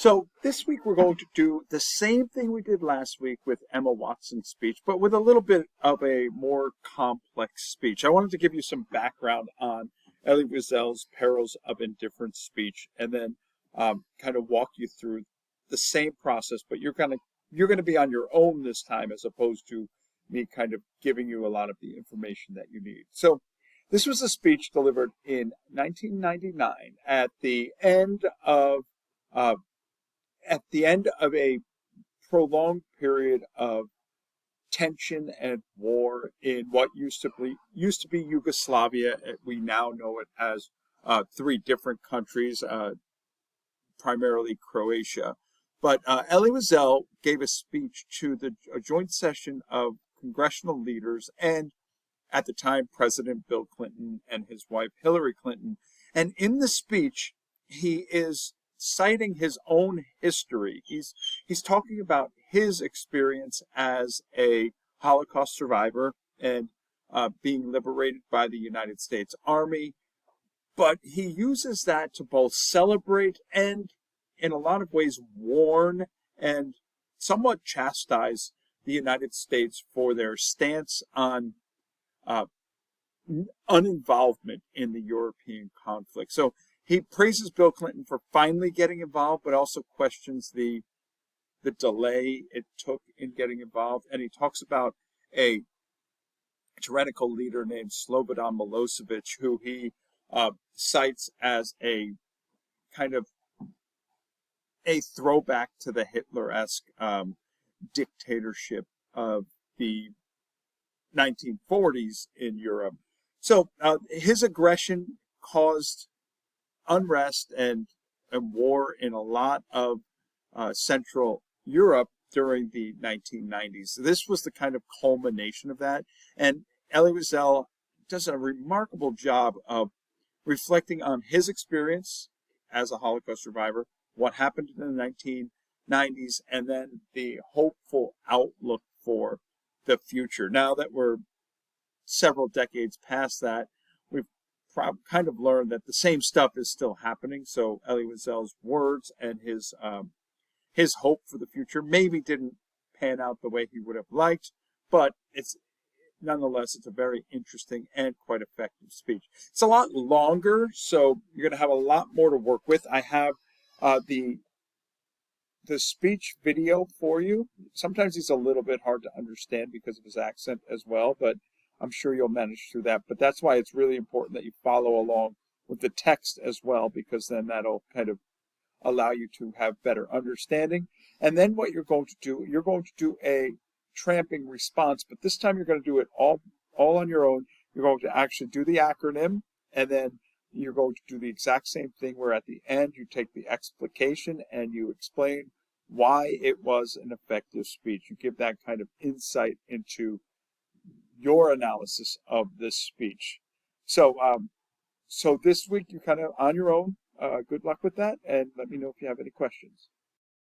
So this week we're going to do the same thing we did last week with Emma Watson's speech, but with a little bit of a more complex speech. I wanted to give you some background on Elie Wiesel's Perils of Indifference speech, and then kind of walk you through the same process, but you're gonna be on your own this time, as opposed to me kind of giving you a lot of the information that you need. So this was a speech delivered in 1999 uh, at the end of a prolonged period of tension and war in what used to be Yugoslavia. We now know it as three different countries, primarily Croatia. But Elie Wiesel gave a speech to a joint session of congressional leaders and, at the time, President Bill Clinton and his wife Hillary Clinton. And in the speech, he is citing his own history. He's talking about his experience as a Holocaust survivor and being liberated by the United States Army. But he uses that to both celebrate and, in a lot of ways, warn and somewhat chastise the United States for their stance on uninvolvement in the European conflict. So he praises Bill Clinton for finally getting involved, but also questions the delay it took in getting involved. And he talks about a tyrannical leader named Slobodan Milosevic, who he cites as a kind of a throwback to the Hitler-esque dictatorship of the 1940s in Europe. So his aggression caused unrest and war in a lot of Central Europe during the 1990s. This was the kind of culmination of that. And Elie Wiesel does a remarkable job of reflecting on his experience as a Holocaust survivor, what happened in the 1990s, and then the hopeful outlook for the future. Now that we're several decades past that, we've kind of learned that the same stuff is still happening. So Elie Wiesel's words and his hope for the future maybe didn't pan out the way he would have liked, but nonetheless, it's a very interesting and quite effective speech. It's a lot longer, so you're going to have a lot more to work with. I have the speech video for you. Sometimes he's a little bit hard to understand because of his accent as well, but I'm sure you'll manage through that. But that's why it's really important that you follow along with the text as well, because then that'll kind of allow you to have better understanding. And then what you're going to do a tramping response, but this time you're going to do it all on your own. You're going to actually do the acronym, and then you're going to do the exact same thing where at the end you take the explication and you explain why it was an effective speech. You give that kind of insight into your analysis of this speech. So so this week you're kind of on your own. Good luck with that, and let me know if you have any questions.